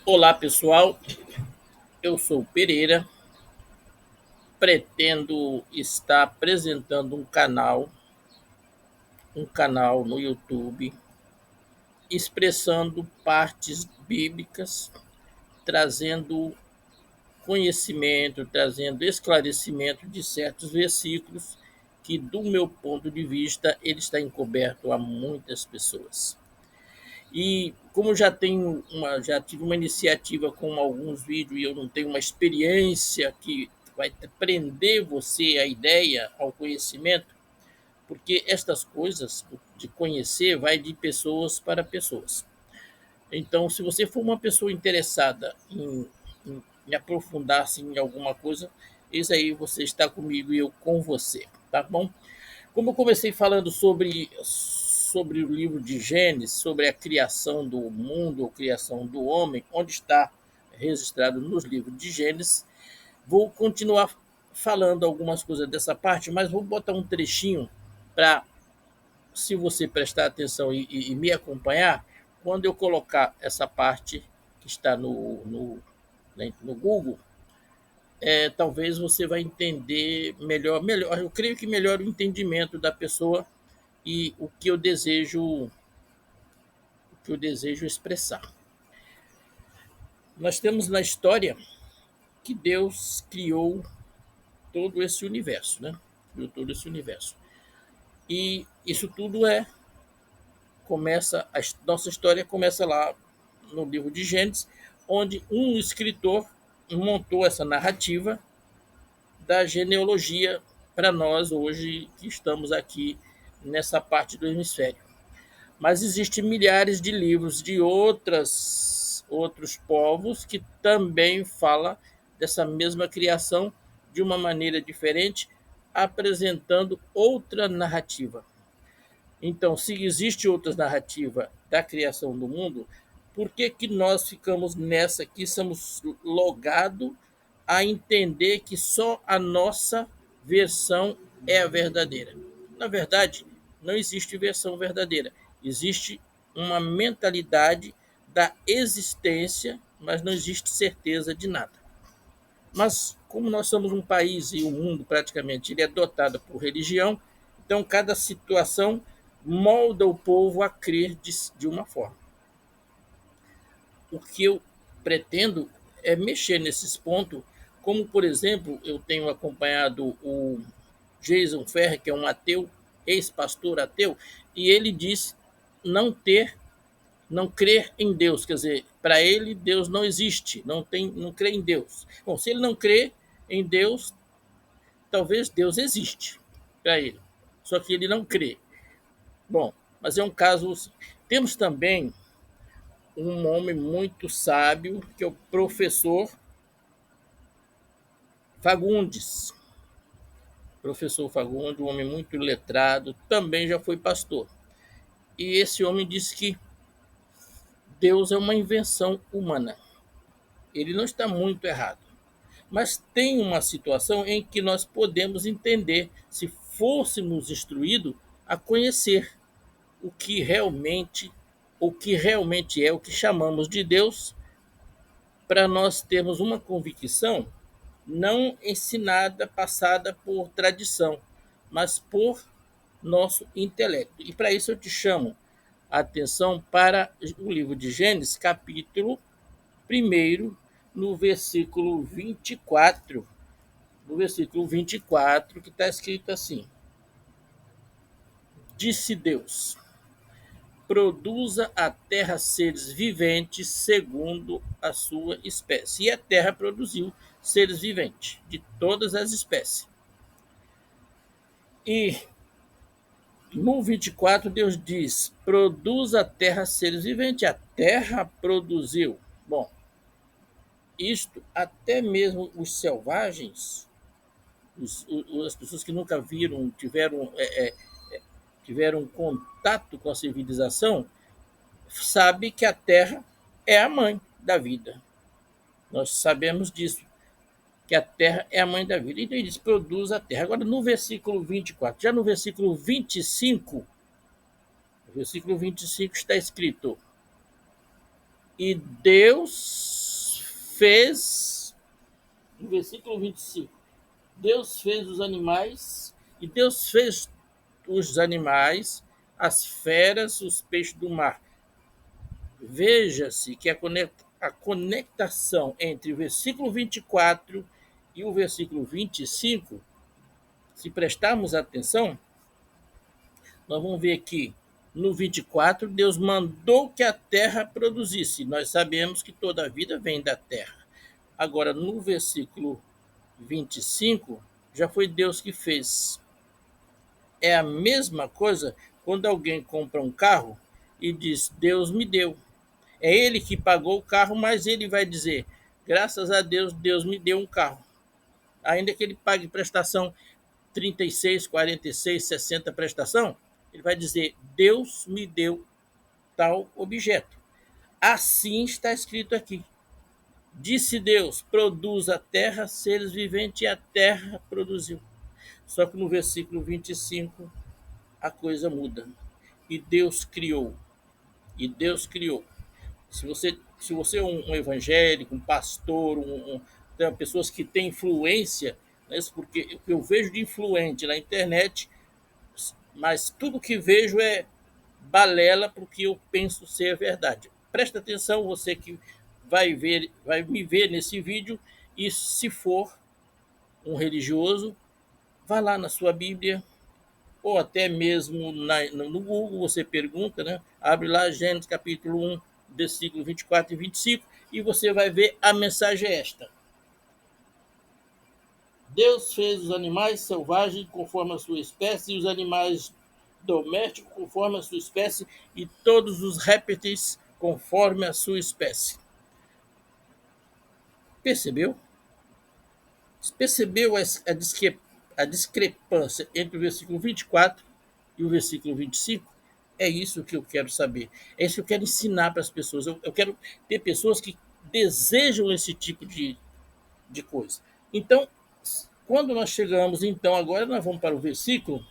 Olá pessoal, eu sou o Pereira, pretendo estar apresentando um canal no YouTube, expressando partes bíblicas, trazendo conhecimento, trazendo esclarecimento de certos versículos que, do meu ponto de vista, ele está encoberto a muitas pessoas. E como já tive uma iniciativa com alguns vídeos e eu não tenho uma experiência que vai prender você à ideia, ao conhecimento, porque estas coisas de conhecer vai de pessoas para pessoas. Então, se você for uma pessoa interessada em aprofundar-se em alguma coisa, isso aí você está comigo e eu com você, tá bom? Como eu comecei falando sobre o livro de Gênesis, sobre a criação do mundo, a criação do homem, onde está registrado nos livros de Gênesis, vou continuar falando algumas coisas dessa parte, mas vou botar um trechinho para, se você prestar atenção e me acompanhar, quando eu colocar essa parte que está no Google, talvez você vai entender melhor. Eu creio que melhor o entendimento da pessoa e o que eu desejo expressar. Nós temos na história que Deus criou todo esse universo, né? Criou todo esse universo. E isso tudo a nossa história começa lá no livro de Gênesis, onde um escritor montou essa narrativa da genealogia para nós hoje que estamos aqui nessa parte do hemisfério. Mas existem milhares de livros de outros povos que também falam dessa mesma criação de uma maneira diferente, apresentando outra narrativa. Então, se existe outra narrativa da criação do mundo, por que, que nós ficamos nessa aqui, somos logados a entender que só a nossa versão é a verdadeira? Na verdade, não existe versão verdadeira. Existe uma mentalidade da existência, mas não existe certeza de nada. Mas como nós somos um país e o mundo praticamente ele é dotado por religião, então cada situação molda o povo a crer de uma forma. O que eu pretendo é mexer nesses pontos, como por exemplo, eu tenho acompanhado o Jason Ferrer, que é um ateu, ex-pastor ateu, e ele diz não crer em Deus, quer dizer, para ele Deus não existe, não crê em Deus. Bom, se ele não crê em Deus, talvez Deus existe para ele, só que ele não crê. Bom, mas é um caso. Temos também um homem muito sábio, que é o professor Fagundes. Professor Fagundes, um homem muito letrado, também já foi pastor. E esse homem disse que Deus é uma invenção humana. Ele não está muito errado. Mas tem uma situação em que nós podemos entender, se fôssemos instruídos a conhecer o que realmente é o que chamamos de Deus, para nós termos uma convicção não ensinada, passada por tradição, mas por nosso intelecto. E para isso eu te chamo a atenção para o livro de Gênesis, capítulo 1, no versículo 24, que está escrito assim: Disse Deus: produza a terra seres viventes segundo a sua espécie. E a terra produziu seres viventes de todas as espécies. E no 24, Deus diz: produz a terra seres viventes. A terra produziu. Bom, isto até mesmo os selvagens, as pessoas que nunca viram, tiveram contato com a civilização, sabe que a terra é a mãe da vida. Nós sabemos disso, que a terra é a mãe da vida. Então ele diz: produz a terra. Agora, no versículo 24, já no versículo 25 está escrito: E Deus fez, no versículo 25, Deus fez os animais, e Deus fez os animais, as feras, os peixes do mar. Veja-se que a conectação entre o versículo 24 e o versículo 25, se prestarmos atenção, nós vamos ver que no 24, Deus mandou que a terra produzisse. Nós sabemos que toda a vida vem da terra. Agora, no versículo 25, já foi Deus que fez. É a mesma coisa quando alguém compra um carro e diz: Deus me deu. É ele que pagou o carro, mas ele vai dizer: graças a Deus, Deus me deu um carro. Ainda que ele pague prestação 36, 46, 60 prestação, ele vai dizer: Deus me deu tal objeto. Assim está escrito aqui. Disse Deus: produz a terra seres viventes, e a terra produziu. Só que no versículo 25 a coisa muda. E Deus criou. E Deus criou. Se você é um evangélico, um pastor, tem pessoas que têm influência, né, porque o que eu vejo de influente na internet, mas tudo que vejo é balela porque eu penso ser verdade. Presta atenção, você que vai me ver nesse vídeo, e se for um religioso, vá lá na sua Bíblia, ou até mesmo no Google, você pergunta, né? Abre lá Gênesis capítulo 1, versículo 24 e 25, e você vai ver a mensagem esta. Deus fez os animais selvagens conforme a sua espécie, e os animais domésticos conforme a sua espécie, e todos os répteis conforme a sua espécie. Percebeu? Percebeu a discrepância entre o versículo 24 e o versículo 25? É isso que eu quero saber. É isso que eu quero ensinar para as pessoas. Eu quero ter pessoas que desejam esse tipo de coisa. Então, quando nós chegamos, então, agora nós vamos para o versículo,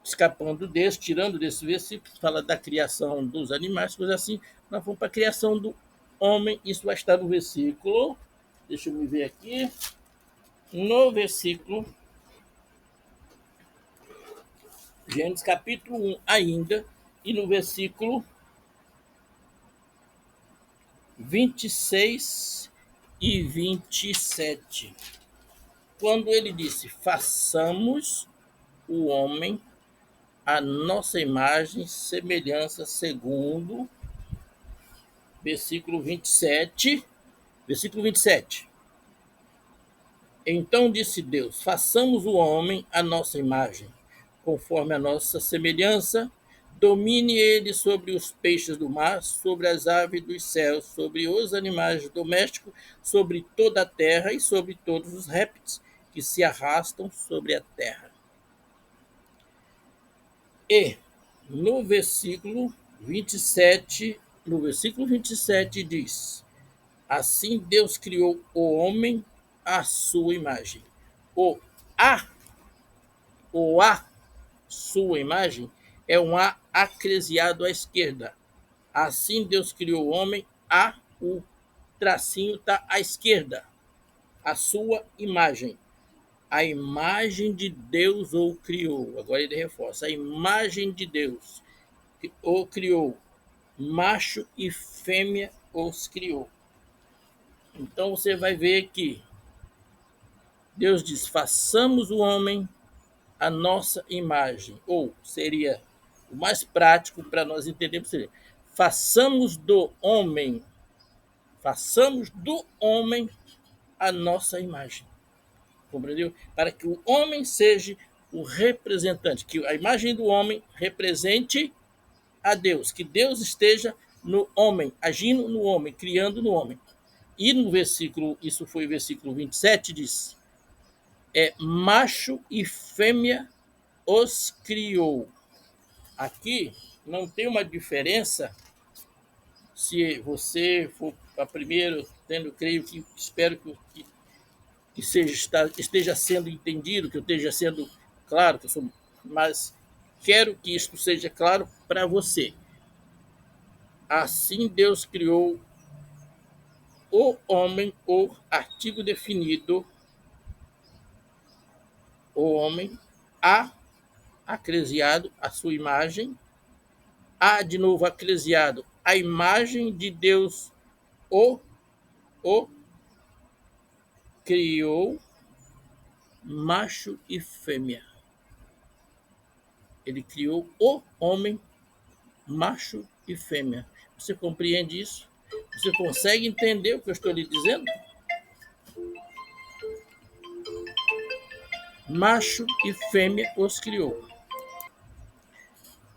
escapando desse, tirando desse versículo, fala da criação dos animais, coisa assim, nós vamos para a criação do homem. Isso vai estar no versículo, deixa eu me ver aqui, no versículo Gênesis capítulo 1 ainda, e no versículo 26 e 27. Quando ele disse: façamos o homem a nossa imagem, semelhança, segundo versículo 27. Versículo 27. Então disse Deus: façamos o homem a nossa imagem, conforme a nossa semelhança, domine ele sobre os peixes do mar, sobre as aves dos céus, sobre os animais domésticos, sobre toda a terra e sobre todos os répteis que se arrastam sobre a terra. E no versículo 27, diz: assim Deus criou o homem à sua imagem. O a, a sua imagem é um A acresiado à esquerda. Assim Deus criou o homem, o tracinho está à esquerda. A sua imagem. A imagem de Deus o criou. Agora ele reforça. A imagem de Deus o criou. Macho e fêmea os criou. Então você vai ver que Deus diz: façamos o homem a nossa imagem. Ou seria o mais prático para nós entendermos: seria, façamos do homem a nossa imagem. Compreendeu? Para que o homem seja o representante, que a imagem do homem represente a Deus, que Deus esteja no homem, agindo no homem, criando no homem. E no versículo, isso foi o versículo 27, diz: macho e fêmea os criou. Aqui não tem uma diferença. Se você for a primeiro, creio que, espero que esteja sendo entendido, que eu esteja sendo claro, mas quero que isto seja claro para você. Assim Deus criou o homem, o artigo definido, o homem, acresiado, a sua imagem, de novo acresiado, a imagem de Deus o criou, macho e fêmea. Ele criou o homem, macho e fêmea. Você compreende isso? Você consegue entender o que eu estou lhe dizendo? Macho e fêmea os criou.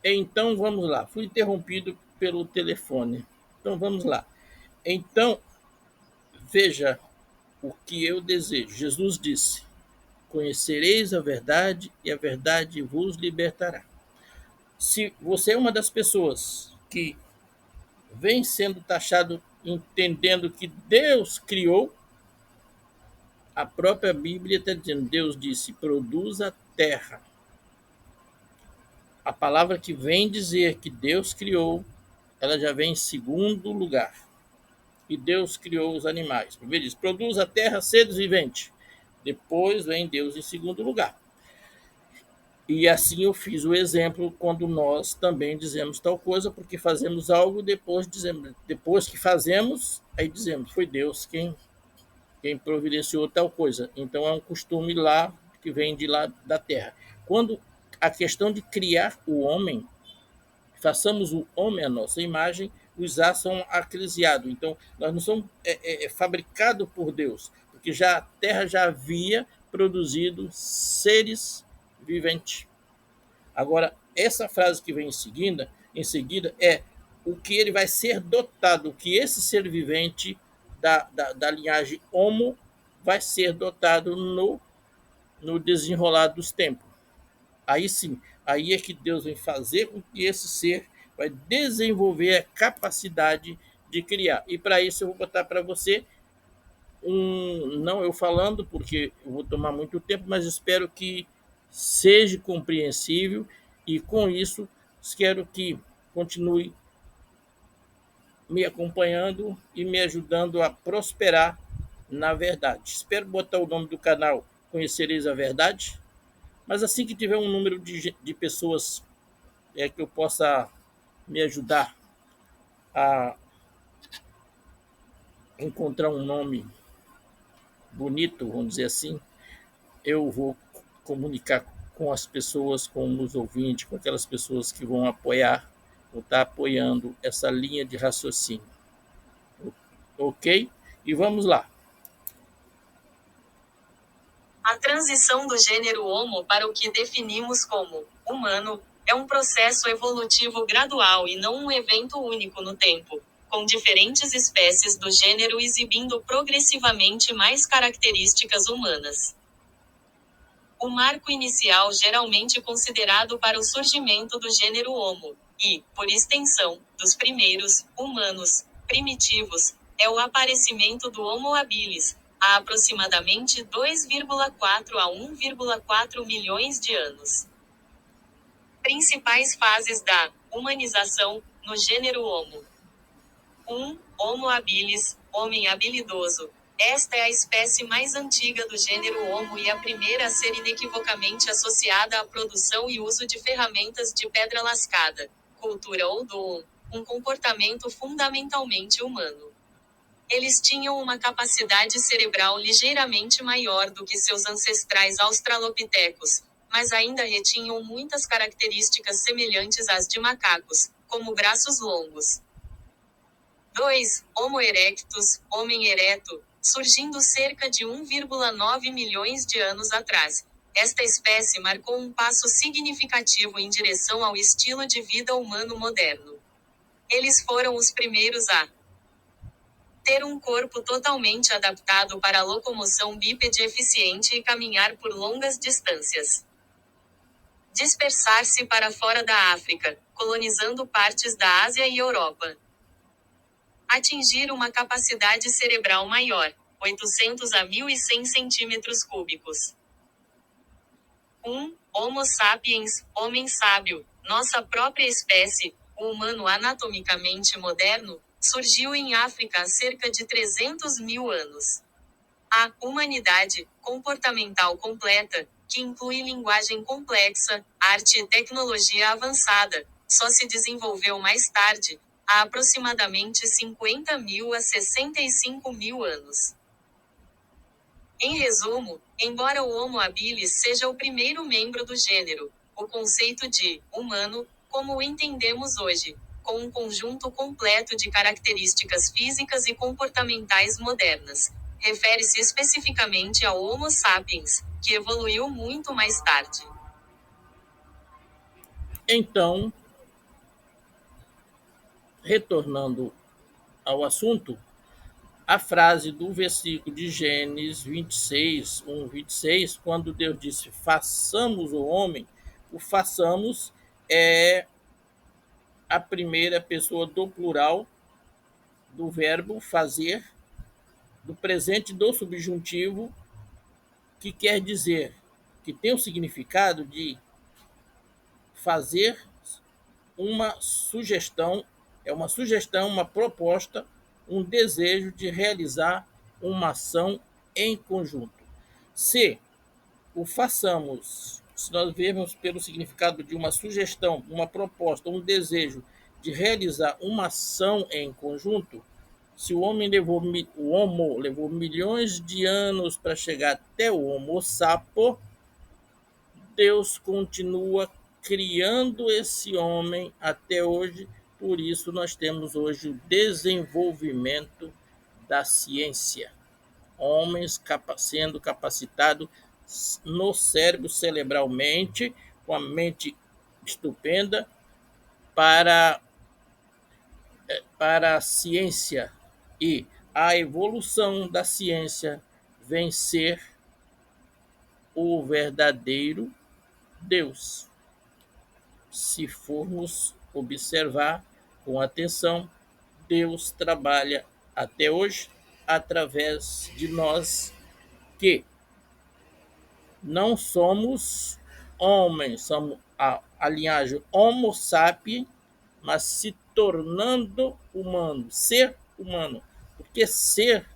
Então vamos lá. Fui interrompido pelo telefone. Então vamos lá. Então veja o que eu desejo. Jesus disse: conhecereis a verdade e a verdade vos libertará. Se você é uma das pessoas que vem sendo taxado entendendo que Deus criou, a própria Bíblia está dizendo, Deus disse, produz a terra. A palavra que vem dizer que Deus criou, ela já vem em segundo lugar. E Deus criou os animais. Primeiro diz, produz a terra seres viventes. Depois vem Deus em segundo lugar. E assim eu fiz o exemplo quando nós também dizemos tal coisa, porque fazemos algo, depois que fazemos, aí dizemos, foi Deus quem providenciou tal coisa. Então é um costume lá que vem de lá da terra. Quando a questão de criar o homem, façamos o homem à nossa imagem, os A são acresiados. Então nós não somos fabricados por Deus, porque já a terra já havia produzido seres viventes. Agora, essa frase que vem em seguida é o que ele vai ser dotado, o que esse ser vivente da linhagem Homo vai ser dotado no desenrolar dos tempos. Aí sim, aí é que Deus vem fazer com que esse ser vai desenvolver a capacidade de criar. E para isso eu vou botar para você não eu falando, porque eu vou tomar muito tempo, mas espero que seja compreensível e com isso quero que continue me acompanhando e me ajudando a prosperar na verdade. Espero botar o nome do canal Conhecereis a Verdade, mas assim que tiver um número de pessoas que eu possa me ajudar a encontrar um nome bonito, vamos dizer assim, eu vou comunicar com as pessoas, com os ouvintes, com aquelas pessoas que vão apoiar, vão estar apoiando essa linha de raciocínio. Ok? E vamos lá. A transição do gênero Homo para o que definimos como humano é um processo evolutivo gradual e não um evento único no tempo, com diferentes espécies do gênero exibindo progressivamente mais características humanas. O marco inicial geralmente considerado para o surgimento do gênero Homo, e, por extensão, dos primeiros, humanos, primitivos, é o aparecimento do Homo habilis, há aproximadamente 2,4 a 1,4 milhões de anos. Principais fases da humanização no gênero Homo. 1. Homo habilis, homem habilidoso. Esta é a espécie mais antiga do gênero Homo e a primeira a ser inequivocamente associada à produção e uso de ferramentas de pedra lascada, cultura ou dom, um comportamento fundamentalmente humano. Eles tinham uma capacidade cerebral ligeiramente maior do que seus ancestrais australopitecos, mas ainda retinham muitas características semelhantes às de macacos, como braços longos. 2. Homo erectus, homem ereto, surgindo cerca de 1,9 milhões de anos atrás. Esta espécie marcou um passo significativo em direção ao estilo de vida humano moderno. Eles foram os primeiros a ter um corpo totalmente adaptado para a locomoção bípede eficiente e caminhar por longas distâncias. Dispersar-se para fora da África, colonizando partes da Ásia e Europa. Atingir uma capacidade cerebral maior, 800 a 1.100 centímetros cúbicos. 1. Homo sapiens, homem sábio, nossa própria espécie, o humano anatomicamente moderno, Surgiu em África há cerca de 300 mil anos. A humanidade comportamental completa, que inclui linguagem complexa, arte e tecnologia avançada, só se desenvolveu mais tarde, há aproximadamente 50 mil a 65 mil anos. Em resumo, embora o Homo habilis seja o primeiro membro do gênero, o conceito de humano, como o entendemos hoje, com um conjunto completo de características físicas e comportamentais modernas, refere-se especificamente ao Homo sapiens, que evoluiu muito mais tarde. Então, retornando ao assunto, a frase do versículo de Gênesis 26, 1, 26, quando Deus disse: façamos o homem, o façamos é a primeira pessoa do plural do verbo fazer, do presente do subjuntivo, que quer dizer, que tem o significado de fazer uma sugestão, é uma sugestão, uma proposta, um desejo de realizar uma ação em conjunto. Se o façamos, se nós vermos pelo significado de uma sugestão, uma proposta, um desejo de realizar uma ação em conjunto, se o Homo levou milhões de anos para chegar até o Homo sapo, Deus continua criando esse homem até hoje, por isso nós temos hoje o desenvolvimento da ciência. Homens sendo capacitados no cérebro cerebralmente, com a mente estupenda, para, para a ciência e a evolução da ciência vencer o verdadeiro Deus. Se formos observar com atenção, Deus trabalha até hoje através de nós que não somos homens, somos a linhagem Homo sapiens, mas se tornando humano, ser humano. Porque ser